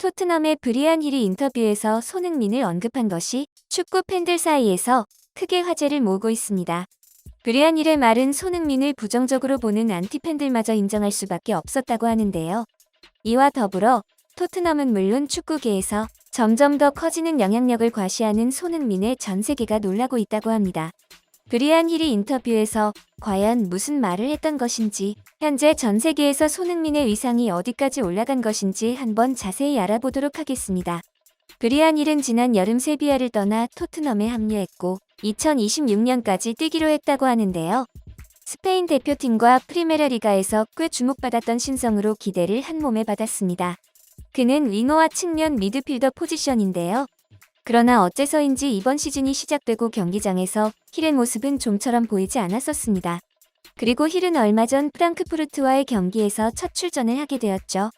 토트넘의 브리안 힐이 인터뷰에서 손흥민을 언급한 것이 축구 팬들 사이에서 크게 화제를 모으고 있습니다. 브리안 힐의 말은 손흥민을 부정적으로 보는 안티팬들마저 인정할 수밖에 없었다고 하는데요. 이와 더불어 토트넘은 물론 축구계에서 점점 더 커지는 영향력을 과시하는 손흥민의 전 세계가 놀라고 있다고 합니다. 브리안 힐이 인터뷰에서 과연 무슨 말을 했던 것인지, 현재 전 세계에서 손흥민의 위상이 어디까지 올라간 것인지 한번 자세히 알아보도록 하겠습니다. 브리안 힐은 지난 여름 세비야를 떠나 토트넘에 합류했고 2026년까지 뛰기로 했다고 하는데요. 스페인 대표팀과 프리메라 리가에서 꽤 주목받았던 신성으로 기대를 한몸에 받았습니다. 그는 윙어와 측면 미드필더 포지션인데요. 그러나 어째서인지 이번 시즌이 시작되고 경기장에서 힐의 모습은 좀처럼 보이지 않았었습니다. 그리고 힐은 얼마 전 프랑크푸르트와의 경기에서 첫 출전을 하게 되었죠.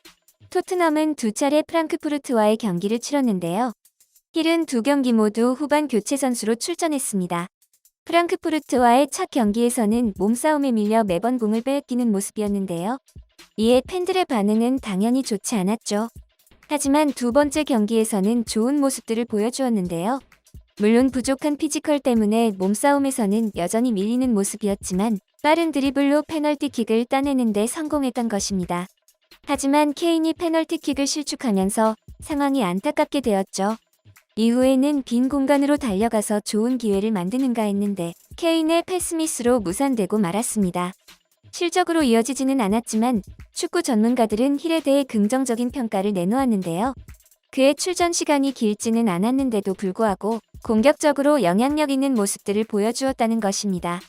토트넘은 두 차례 프랑크푸르트와의 경기를 치렀는데요. 힐은 두 경기 모두 후반 교체 선수로 출전했습니다. 프랑크푸르트와의 첫 경기에서는 몸싸움에 밀려 매번 공을 빼앗기는 모습이었는데요. 이에 팬들의 반응은 당연히 좋지 않았죠. 하지만 두 번째 경기에서는 좋은 모습들을 보여주었는데요. 물론 부족한 피지컬 때문에 몸싸움에서는 여전히 밀리는 모습이었지만 빠른 드리블로 페널티킥을 따내는 데 성공했던 것입니다. 하지만 케인이 페널티킥을 실축하면서 상황이 안타깝게 되었죠. 이후에는 빈 공간으로 달려가서 좋은 기회를 만드는가 했는데 케인의 패스미스로 무산되고 말았습니다. 실적으로 이어지지는 않았지만 축구 전문가들은 힐에 대해 긍정적인 평가를 내놓았는데요. 그의 출전 시간이 길지는 않았는데도 불구하고 공격적으로 영향력 있는 모습들을 보여주었다는 것입니다.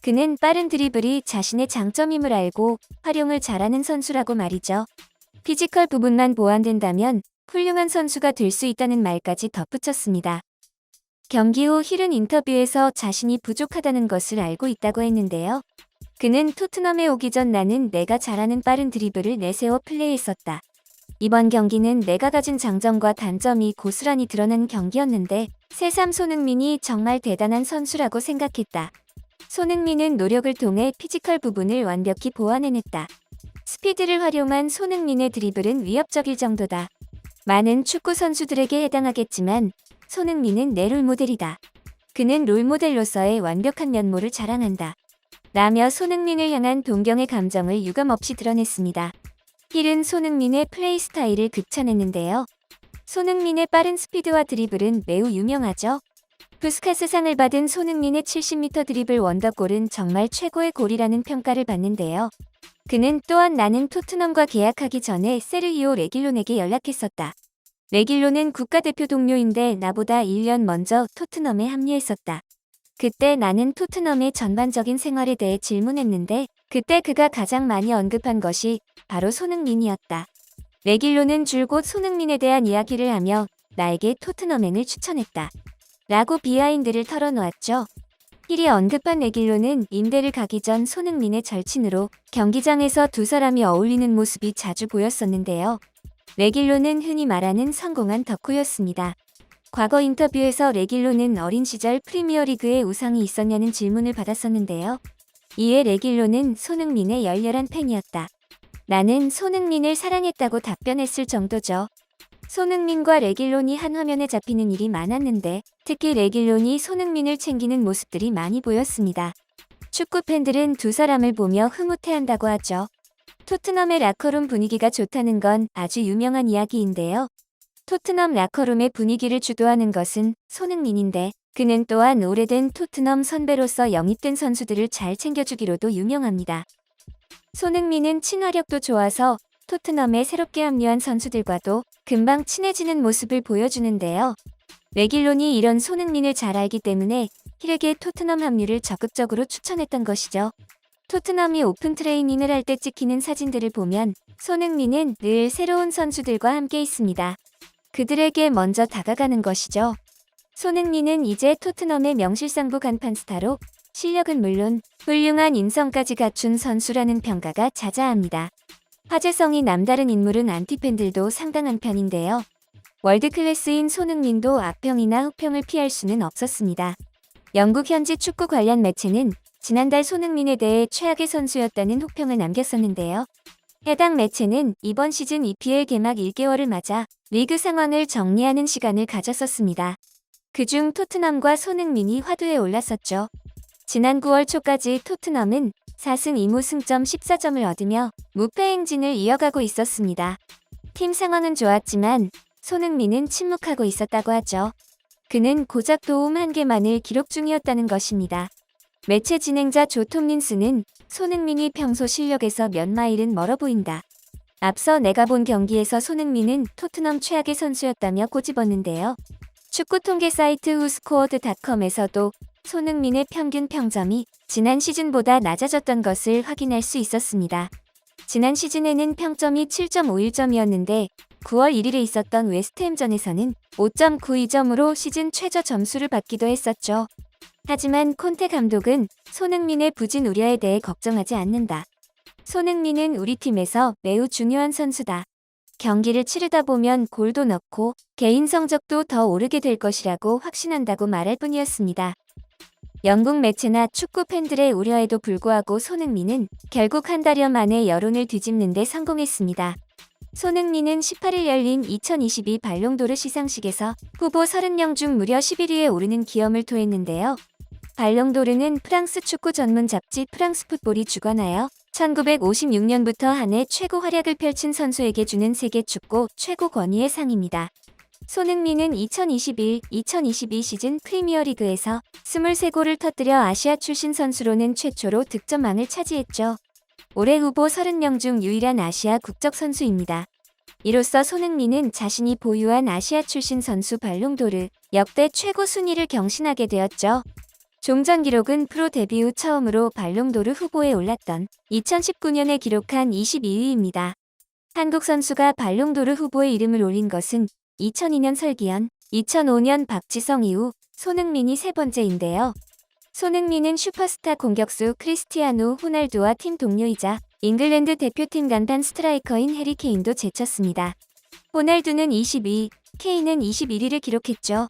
그는 빠른 드리블이 자신의 장점임을 알고 활용을 잘하는 선수라고 말이죠. 피지컬 부분만 보완된다면 훌륭한 선수가 될 수 있다는 말까지 덧붙였습니다. 경기 후 힐은 인터뷰에서 자신이 부족하다는 것을 알고 있다고 했는데요. 그는 토트넘에 오기 전 나는 내가 잘하는 빠른 드리블을 내세워 플레이했었다. 이번 경기는 내가 가진 장점과 단점이 고스란히 드러난 경기였는데 새삼 손흥민이 정말 대단한 선수라고 생각했다. 손흥민은 노력을 통해 피지컬 부분을 완벽히 보완해냈다. 스피드를 활용한 손흥민의 드리블은 위협적일 정도다. 많은 축구 선수들에게 해당하겠지만 손흥민은 내 롤모델이다. 그는 롤모델로서의 완벽한 면모를 자랑한다. 라며 손흥민을 향한 동경의 감정을 유감없이 드러냈습니다. 힐은 손흥민의 플레이 스타일을 극찬했는데요. 손흥민의 빠른 스피드와 드리블은 매우 유명하죠. 푸스카스상을 받은 손흥민의 70m 드리블 원더골은 정말 최고의 골이라는 평가를 받는데요. 그는 또한 나는 토트넘과 계약하기 전에 세르히오 레길론에게 연락했었다. 레길론은 국가대표 동료인데 나보다 1년 먼저 토트넘에 합류했었다. 그때 나는 토트넘의 전반적인 생활에 대해 질문했는데 그때 그가 가장 많이 언급한 것이 바로 손흥민이었다. 레길론은 줄곧 손흥민에 대한 이야기를 하며 나에게 토트넘행을 추천했다. 라고 비하인드를 털어놓았죠. 힐이 언급한 레길론은 임대를 가기 전 손흥민의 절친으로 경기장에서 두 사람이 어울리는 모습이 자주 보였었는데요. 레길론은 흔히 말하는 성공한 덕후였습니다. 과거 인터뷰에서 레길론은 어린 시절 프리미어리그에 우상이 있었냐는 질문을 받았었는데요. 이에 레길론은 손흥민의 열렬한 팬이었다. 나는 손흥민을 사랑했다고 답변했을 정도죠. 손흥민과 레길론이 한 화면에 잡히는 일이 많았는데 특히 레길론이 손흥민을 챙기는 모습들이 많이 보였습니다. 축구 팬들은 두 사람을 보며 흐뭇해한다고 하죠. 토트넘의 라커룸 분위기가 좋다는 건 아주 유명한 이야기인데요. 토트넘 라커룸의 분위기를 주도하는 것은 손흥민인데 그는 또한 오래된 토트넘 선배로서 영입된 선수들을 잘 챙겨주기로도 유명합니다. 손흥민은 친화력도 좋아서 토트넘에 새롭게 합류한 선수들과도 금방 친해지는 모습을 보여주는데요. 레길론이 이런 손흥민을 잘 알기 때문에 힐에게 토트넘 합류를 적극적으로 추천했던 것이죠. 토트넘이 오픈 트레이닝을 할 때 찍히는 사진들을 보면 손흥민은 늘 새로운 선수들과 함께 있습니다. 그들에게 먼저 다가가는 것이죠. 손흥민은 이제 토트넘의 명실상부 간판 스타로 실력은 물론 훌륭한 인성까지 갖춘 선수라는 평가가 자자합니다. 화제성이 남다른 인물은 안티팬들도 상당한 편인데요. 월드클래스인 손흥민도 악평이나 후평을 피할 수는 없었습니다. 영국 현지 축구 관련 매체는 지난달 손흥민에 대해 최악의 선수였다는 혹평을 남겼었는데요. 해당 매체는 이번 시즌 EPL 개막 1개월을 맞아 리그 상황을 정리하는 시간을 가졌었습니다. 그중 토트넘과 손흥민이 화두에 올랐었죠. 지난 9월 초까지 토트넘은 4승 2무 승점 14점을 얻으며 무패 행진을 이어가고 있었습니다. 팀 상황은 좋았지만 손흥민은 침묵하고 있었다고 하죠. 그는 고작 도움 1개만을 기록 중이었다는 것입니다. 매체 진행자 조 톰린스는 손흥민이 평소 실력에서 몇 마일은 멀어 보인다. 앞서 내가 본 경기에서 손흥민은 토트넘 최악의 선수였다며 꼬집었는데요. 축구 통계 사이트 후스코어드닷컴에서도 손흥민의 평균 평점이 지난 시즌보다 낮아졌던 것을 확인할 수 있었습니다. 지난 시즌에는 평점이 7.51점이었는데 9월 1일에 있었던 웨스트햄전에서는 5.92점으로 시즌 최저 점수를 받기도 했었죠. 하지만 콘테 감독은 손흥민의 부진 우려에 대해 걱정하지 않는다. 손흥민은 우리 팀에서 매우 중요한 선수다. 경기를 치르다 보면 골도 넣고 개인 성적도 더 오르게 될 것이라고 확신한다고 말할 뿐이었습니다. 영국 매체나 축구 팬들의 우려에도 불구하고 손흥민은 결국 한 달여 만에 여론을 뒤집는 데 성공했습니다. 손흥민은 18일 열린 2022 발롱도르 시상식에서 후보 30명 중 무려 11위에 오르는 기염을 토했는데요. 발롱도르는 프랑스 축구 전문 잡지 프랑스 풋볼이 주관하여 1956년부터 한 해 최고 활약을 펼친 선수에게 주는 세계 축구 최고 권위의 상입니다. 손흥민은 2021-2022 시즌 프리미어리그에서 23골을 터뜨려 아시아 출신 선수로는 최초로 득점왕을 차지했죠. 올해 후보 30명 중 유일한 아시아 국적 선수입니다. 이로써 손흥민은 자신이 보유한 아시아 출신 선수 발롱도르 역대 최고 순위를 경신하게 되었죠. 종전 기록은 프로 데뷔 후 처음으로 발롱도르 후보에 올랐던 2019년에 기록한 22위입니다. 한국 선수가 발롱도르 후보에 이름을 올린 것은 2002년 설기현, 2005년 박지성 이후 손흥민이 세 번째인데요. 손흥민은 슈퍼스타 공격수 크리스티아노 호날두와 팀 동료이자 잉글랜드 대표팀 간판 스트라이커인 해리 케인도 제쳤습니다. 호날두는 22, 케인은 21위를 기록했죠.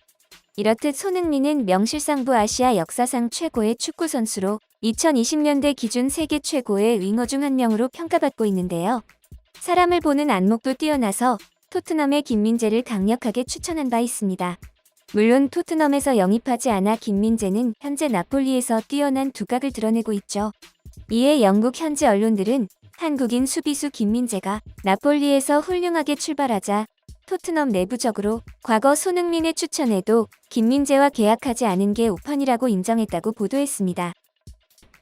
이렇듯 손흥민은 명실상부 아시아 역사상 최고의 축구 선수로 2020년대 기준 세계 최고의 윙어 중 한 명으로 평가받고 있는데요. 사람을 보는 안목도 뛰어나서 토트넘의 김민재를 강력하게 추천한 바 있습니다. 물론 토트넘에서 영입하지 않아 김민재는 현재 나폴리에서 뛰어난 두각을 드러내고 있죠. 이에 영국 현지 언론들은 한국인 수비수 김민재가 나폴리에서 훌륭하게 출발하자 토트넘 내부적으로 과거 손흥민의 추천에도 김민재와 계약하지 않은 게 우편이라고 인정했다고 보도했습니다.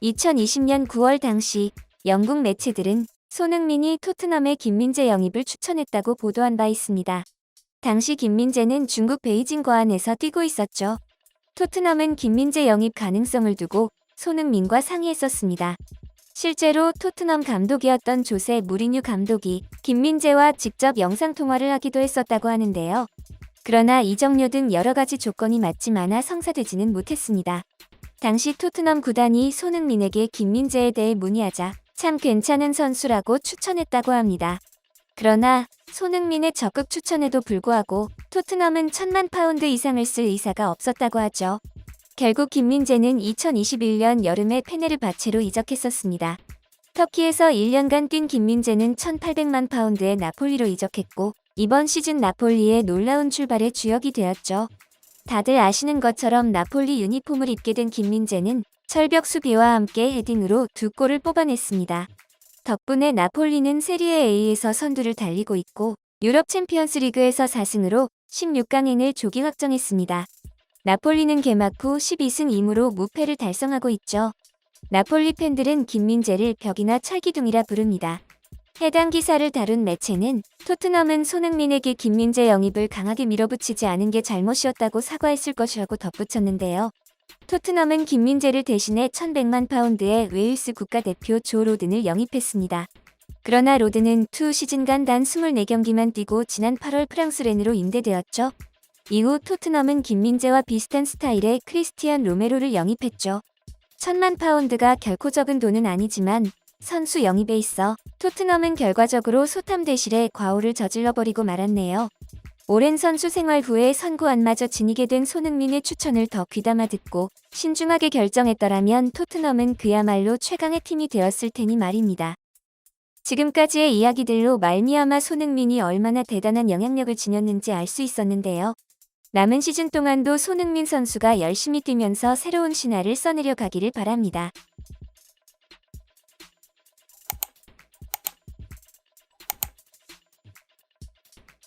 2020년 9월 당시 영국 매체들은 손흥민이 토트넘의 김민재 영입을 추천했다고 보도한 바 있습니다. 당시 김민재는 중국 베이징 거안에서 뛰고 있었죠. 토트넘은 김민재 영입 가능성을 두고 손흥민과 상의했었습니다. 실제로 토트넘 감독이었던 조세 무리뉴 감독이 김민재와 직접 영상통화를 하기도 했었다고 하는데요. 그러나 이적료 등 여러 가지 조건이 맞지 않아 성사되지는 못했습니다. 당시 토트넘 구단이 손흥민에게 김민재에 대해 문의하자 참 괜찮은 선수라고 추천했다고 합니다. 그러나 손흥민의 적극 추천에도 불구하고 토트넘은 1,000만 파운드 이상을 쓸 의사가 없었다고 하죠. 결국 김민재는 2021년 여름에 페네르바체로 이적했었습니다. 터키에서 1년간 뛴 김민재는 1,800만 파운드의 나폴리로 이적했고 이번 시즌 나폴리의 놀라운 출발의 주역이 되었죠. 다들 아시는 것처럼 나폴리 유니폼을 입게 된 김민재는 철벽 수비와 함께 헤딩으로 2골을 뽑아냈습니다. 덕분에 나폴리는 세리에 A에서 선두를 달리고 있고 유럽 챔피언스 리그에서 4승으로 16강행을 조기 확정했습니다. 나폴리는 개막 후 12승 2무로 무패를 달성하고 있죠. 나폴리 팬들은 김민재를 벽이나 철기둥이라 부릅니다. 해당 기사를 다룬 매체는 토트넘은 손흥민에게 김민재 영입을 강하게 밀어붙이지 않은 게 잘못이었다고 사과했을 것이라고 덧붙였는데요. 토트넘은 김민재를 대신해 1,100만 파운드의 웨일스 국가대표 조 로든을 영입했습니다. 그러나 로든은 2시즌간 단 24경기만 뛰고 지난 8월 프랑스 렌으로 임대되었죠. 이후 토트넘은 김민재와 비슷한 스타일의 크리스티안 로메로를 영입했죠. 1,000만 파운드가 결코 적은 돈은 아니지만 선수 영입에 있어 토트넘은 결과적으로 소탐대실에 과오를 저질러버리고 말았네요. 오랜 선수 생활 후에 선구안마저 지니게 된 손흥민의 추천을 더 귀담아 듣고 신중하게 결정했더라면 토트넘은 그야말로 최강의 팀이 되었을 테니 말입니다. 지금까지의 이야기들로 말미암아 손흥민이 얼마나 대단한 영향력을 지녔는지 알 수 있었는데요. 남은 시즌 동안도 손흥민 선수가 열심히 뛰면서 새로운 신화를 써내려 가기를 바랍니다.